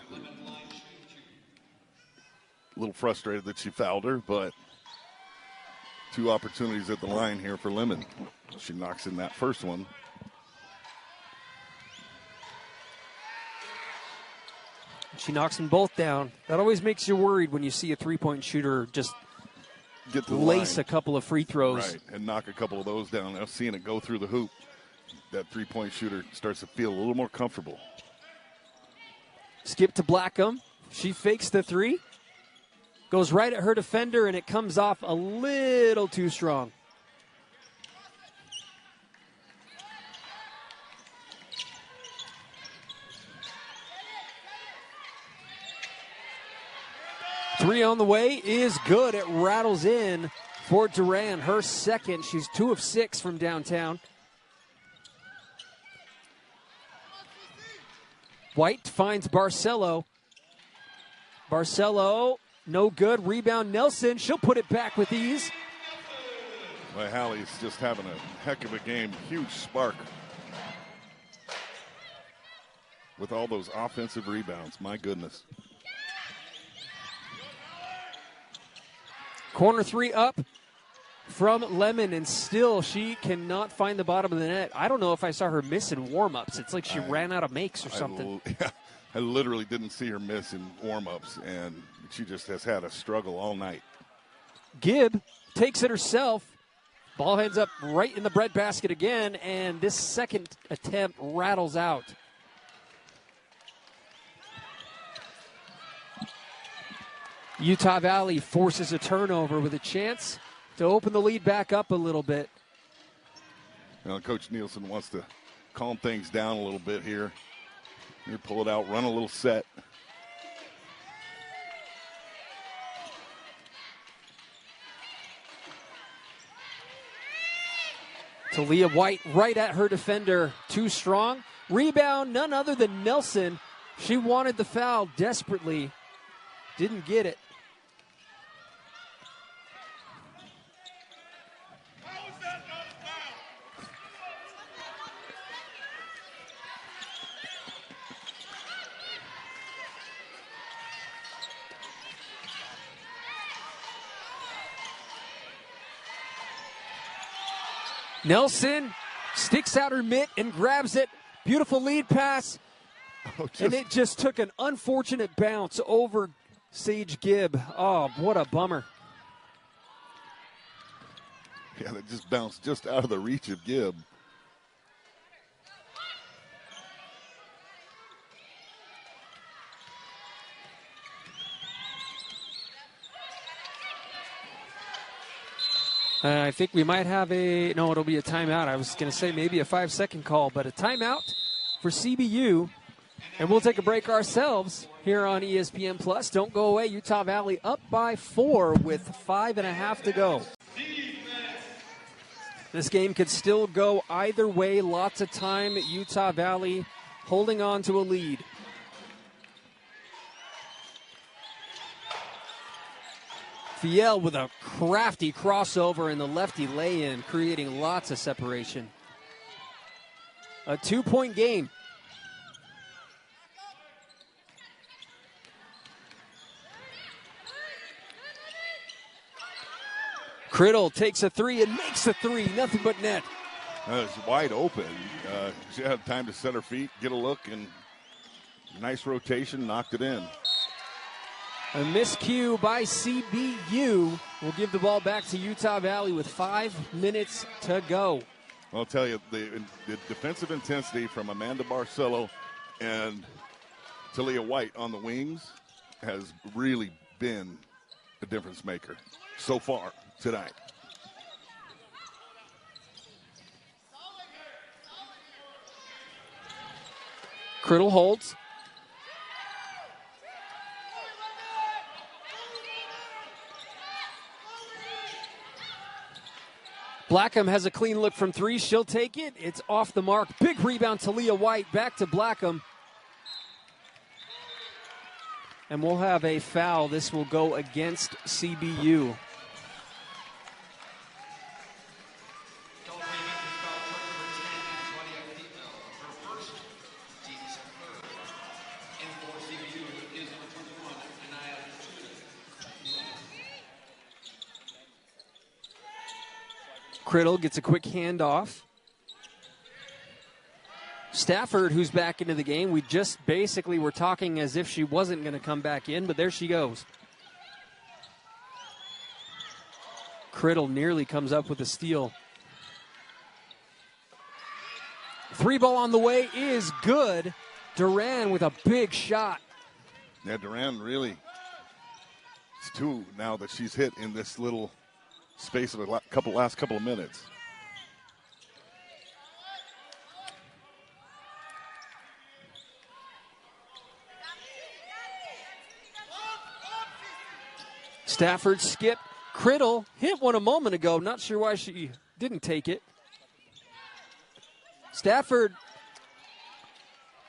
a little frustrated that she fouled her, but two opportunities at the line here for Lemon. She knocks in that first one. She knocks them both down. That always makes you worried when you see a three-point shooter just get to the lace line. A couple of free throws. Right, and knock a couple of those down. Now seeing it go through the hoop, that three-point shooter starts to feel a little more comfortable. Skip to Blackham. She fakes the three. Goes right at her defender, and it comes off a little too strong. Three on the way is good. It rattles in for Duran. Her second. She's 2 of 6 from downtown. White finds Barcelo. Barcelo, no good. Rebound Nelson. She'll put it back with ease. Well, Hallie's just having a heck of a game. Huge spark with all those offensive rebounds. My goodness. Corner three up from Lemon, and still she cannot find the bottom of the net. I don't know if I saw her miss in warm-ups. It's like she ran out of makes or something. I literally didn't see her miss in warm-ups, and she just has had a struggle all night. Gibb takes it herself. Ball ends up right in the breadbasket again, and this second attempt rattles out. Utah Valley forces a turnover with a chance to open the lead back up a little bit. Well, Coach Nielsen wants to calm things down a little bit here. Here, pull it out, run a little set. Talia White right at her defender, too strong. Rebound, none other than Nelson. She wanted the foul desperately, didn't get it. Nelson sticks out her mitt and grabs it. Beautiful lead pass. And it just took an unfortunate bounce over Sage Gibb. Oh, what a bummer. Yeah, that just bounced just out of the reach of Gibb. I think we might have it'll be a timeout. I was going to say maybe a 5-second call, but a timeout for CBU. And we'll take a break ourselves here on ESPN Plus. Don't go away. Utah Valley up by 4 with 5.5 to go. This game could still go either way. Lots of time. Utah Valley holding on to a lead. Fiel with a crafty crossover and the lefty lay-in, creating lots of separation. A 2-point game. Criddle takes a 3 and makes a 3. Nothing but net. It's wide open. She had time to set her feet, get a look, and nice rotation, knocked it in. A miscue by CBU will give the ball back to Utah Valley with 5 minutes to go. I'll tell you, the defensive intensity from Amanda Barcelo and Talia White on the wings has really been a difference maker so far tonight. Criddle holds. Blackham has a clean look from 3. She'll take it. It's off the mark. Big rebound, Talia White. Back to Blackham. And we'll have a foul. This will go against CBU. Criddle gets a quick handoff. Stafford, who's back into the game. We just basically were talking as if she wasn't going to come back in, but there she goes. Criddle nearly comes up with a steal. 3 ball on the way is good. Duran with a big shot. Yeah, Duran really, it's 2 now that she's hit in this little space of a last couple of minutes. Stafford skip. Criddle hit one a moment ago. Not sure why she didn't take it. Stafford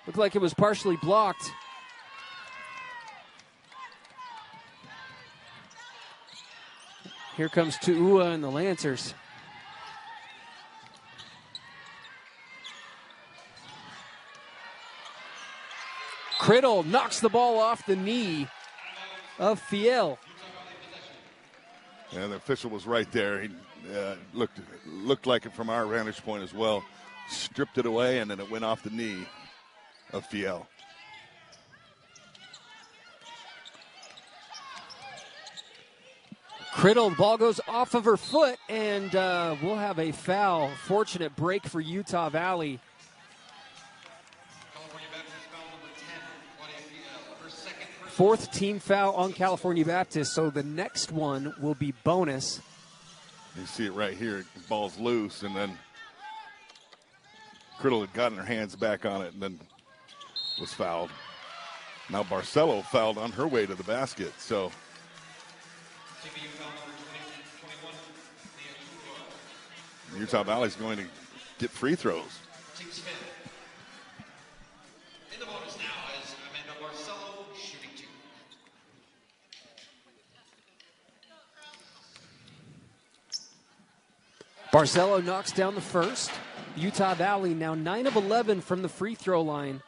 looked like it was partially blocked. Here comes Tu'ua and the Lancers. Criddle knocks the ball off the knee of Fiel. And the official was right there. He looked like it from our vantage point as well. Stripped it away, and then it went off the knee of Fiel. Criddle, the ball goes off of her foot, and we'll have a foul. Fortunate break for Utah Valley. California Baptist foul number 10, Claudia Fiel. Her second personal. Fourth team foul on California Baptist, so the next one will be bonus. You see it right here. The ball's loose, and then Criddle had gotten her hands back on it and then was fouled. Now Barcelo fouled on her way to the basket, so CBU foul number 21, Leah Tuba. Utah Valley's going to get free throws. Team Smith. In the bonus now is Amanda Barcelo shooting 2. Barcelo knocks down the first. Utah Valley now 9 of 11 from the free throw line.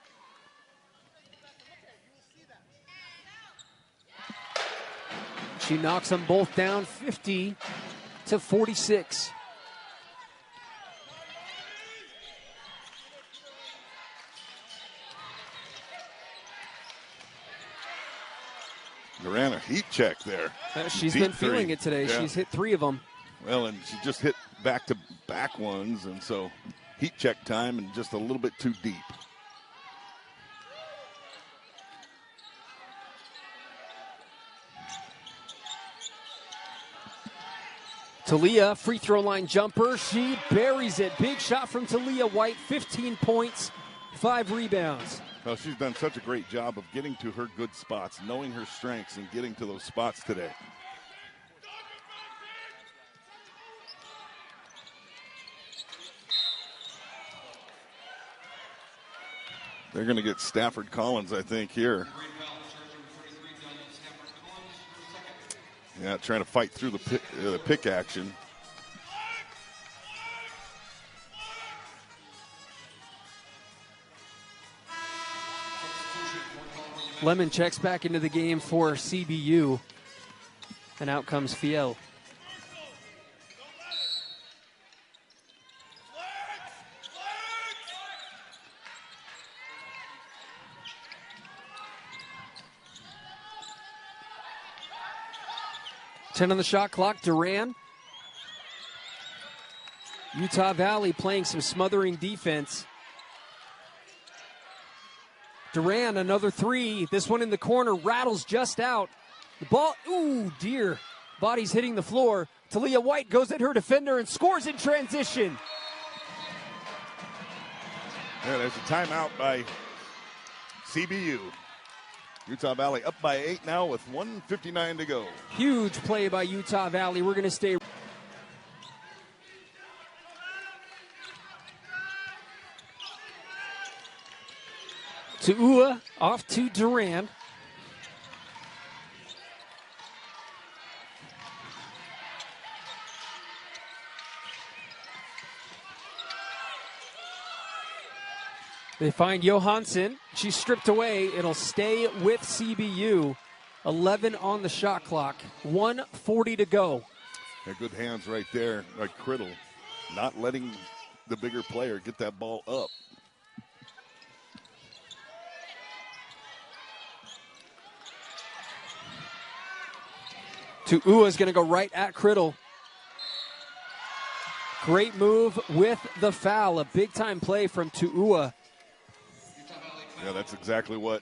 She knocks them both down 50-46. Duran a heat check there. She's Deep been feeling three. it today. Yeah. She's hit 3 of them. Well, and she just hit back-to-back ones, and so heat check time and just a little bit too deep. Talia, free throw line jumper. She buries it. Big shot from Talia White. 15 points, 5 rebounds. Well, she's done such a great job of getting to her good spots, knowing her strengths, and getting to those spots today. They're going to get Stafford Collins, I think, here. Green foul, charge number 33, Daniel Stafford Collins, her second. Yeah, trying to fight through the pick action. Substitution for California Baptist. Lemon checks back into the game for CBU. And out comes Fiel. Ten on the shot clock. Duran. Utah Valley playing some smothering defense. Duran, another 3. This one in the corner, rattles just out. The ball, ooh, dear. Body's hitting the floor. Talia White goes at her defender and scores in transition. Yeah, there's a timeout by CBU. Utah Valley up by 8 now with 1:59 to go. Huge play by Utah Valley. We're going to stay. Tu'ua off to Duran. They find Johansson. She's stripped away. It'll stay with CBU. 11 on the shot clock. 1:40 to go. Yeah, good hands right there by Criddle. Not letting the bigger player get that ball up. Tu'ua is going to go right at Criddle. Great move with the foul. A big-time play from Tu'ua. Yeah, that's exactly what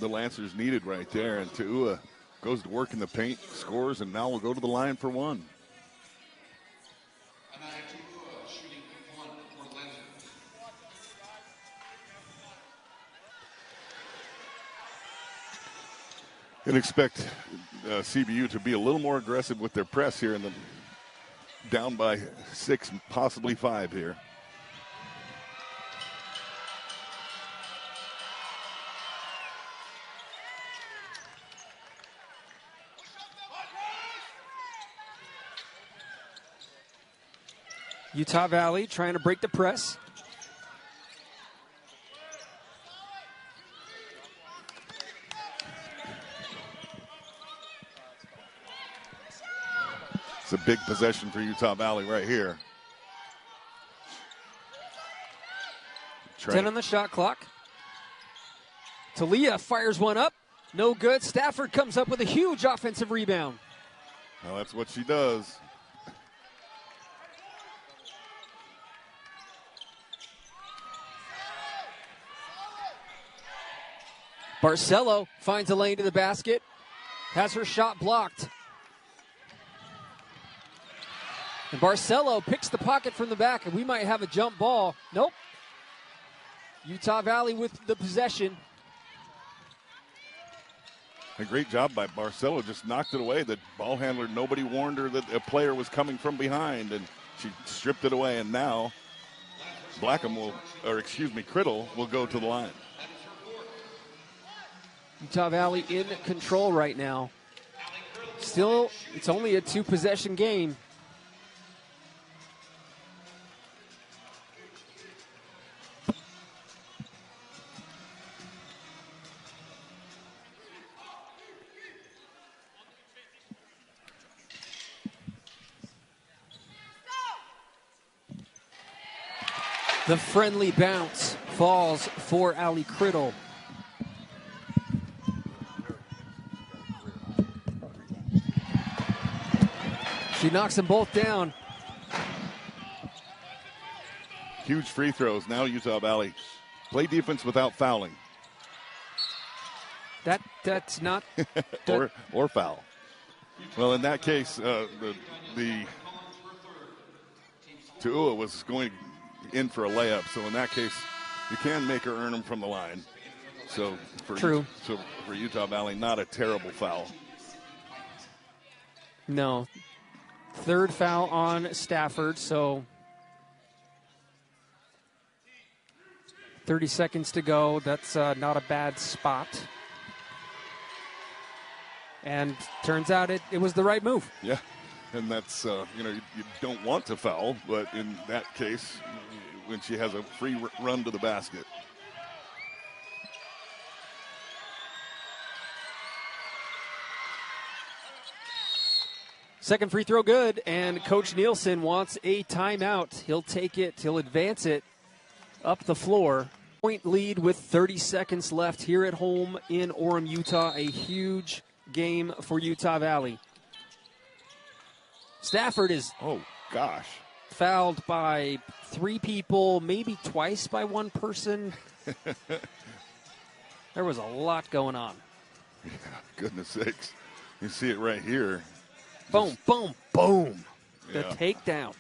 the Lancers needed right there. And Tu'ua goes to work in the paint, scores, and now will go to the line for 1. Anaya Tu'ua shooting 1 for the Lancers. You'd expect CBU to be a little more aggressive with their press here in the down by 6, possibly 5 here. Utah Valley trying to break the press. It's a big possession for Utah Valley right here. 10 on the shot clock. Talia fires one up. No good. Stafford comes up with a huge offensive rebound. Well, that's what she does. Barcelo finds a lane to the basket. Has her shot blocked. And Barcelo picks the pocket from the back, and we might have a jump ball. Nope. Utah Valley with the possession. A great job by Barcelo, just knocked it away. The ball handler, nobody warned her that a player was coming from behind, and she stripped it away. And now Criddle will go to the line. Utah Valley in control right now. Still, it's only a 2-possession game. The friendly bounce falls for Allie Criddle. She knocks them both down. Huge free throws. Now Utah Valley play defense without fouling. That's not or foul. Well, in that case, the Tu'ua was going in for a layup. So in that case, you can make her earn them from the line. So for Utah Valley, not a terrible foul. No. Third foul on Stafford, so 30 seconds to go. That's not a bad spot. And turns out it was the right move. Yeah, and that's, you don't want to foul, but in that case, when she has a free run to the basket. Second free throw good, and Coach Nielsen wants a timeout. He'll take it, he'll advance it up the floor. Point lead with 30 seconds left here at home in Orem, Utah. A huge game for Utah Valley. Stafford is fouled by 3 people, maybe twice by 1 person. There was a lot going on. Yeah, goodness sakes. You see it right here. Boom, boom, boom. Yeah. The takedown.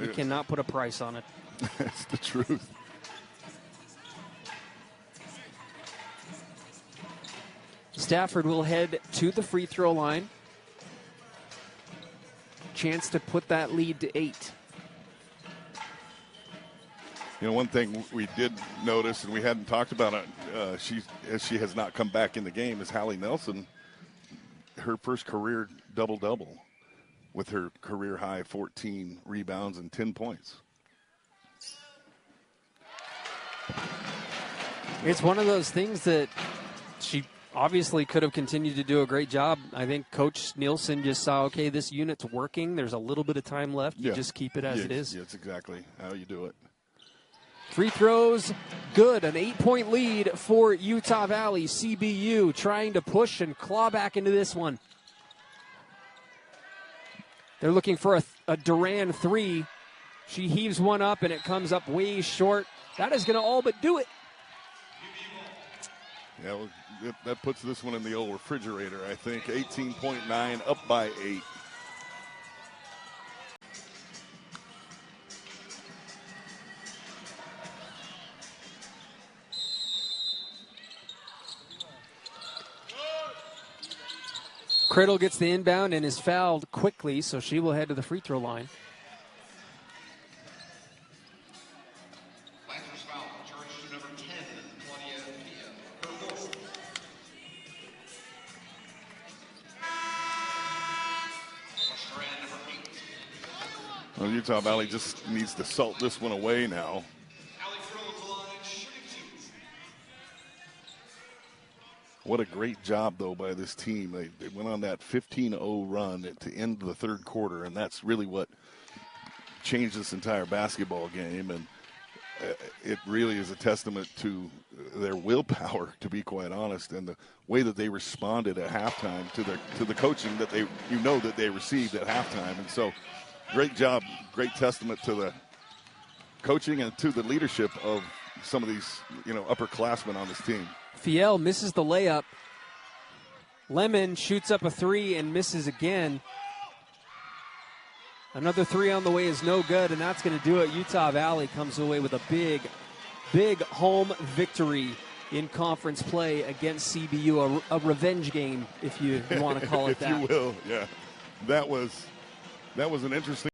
You cannot put a price on it. That's the truth. Stafford will head to the free throw line. Chance to put that lead to 8. One thing we did notice, and we hadn't talked about it, she has not come back in the game, is Hallie Nelson. Her first career double-double with her career high 14 rebounds and 10 points. It's one of those things that she obviously could have continued to do a great job. I think Coach Nielsen just saw, okay, this unit's working. There's a little bit of time left. You just keep it as it is. Yeah, that's exactly how you do it. Free throws, good. An 8-point lead for Utah Valley. CBU trying to push and claw back into this one. They're looking for a Duran 3. She heaves one up, and it comes up way short. That is going to all but do it. Yeah, well, that puts this one in the old refrigerator, I think. 18.9, up by 8. Criddle gets the inbound and is fouled quickly, so she will head to the free throw line. Lancers foul, charge to number 10, Claudia Villa, her fourth. Strand number 8. Well, Utah Valley just needs to salt this one away now. Allie Criddle at the line, shooting 2. What a great job, though, by this team. They went on that 15-0 run to end the third quarter, and that's really what changed this entire basketball game. And it really is a testament to their willpower, to be quite honest, and the way that they responded at halftime to the coaching that they received at halftime. And so, great job, great testament to the coaching and to the leadership of some of these, upperclassmen on this team. Fiel misses the layup. Lemon shoots up a three and misses again. Another three on the way is no good, and that's going to do it. Utah Valley comes away with a big, big home victory in conference play against CBU, a revenge game, if you want to call it if that. If you will, yeah. That was an interesting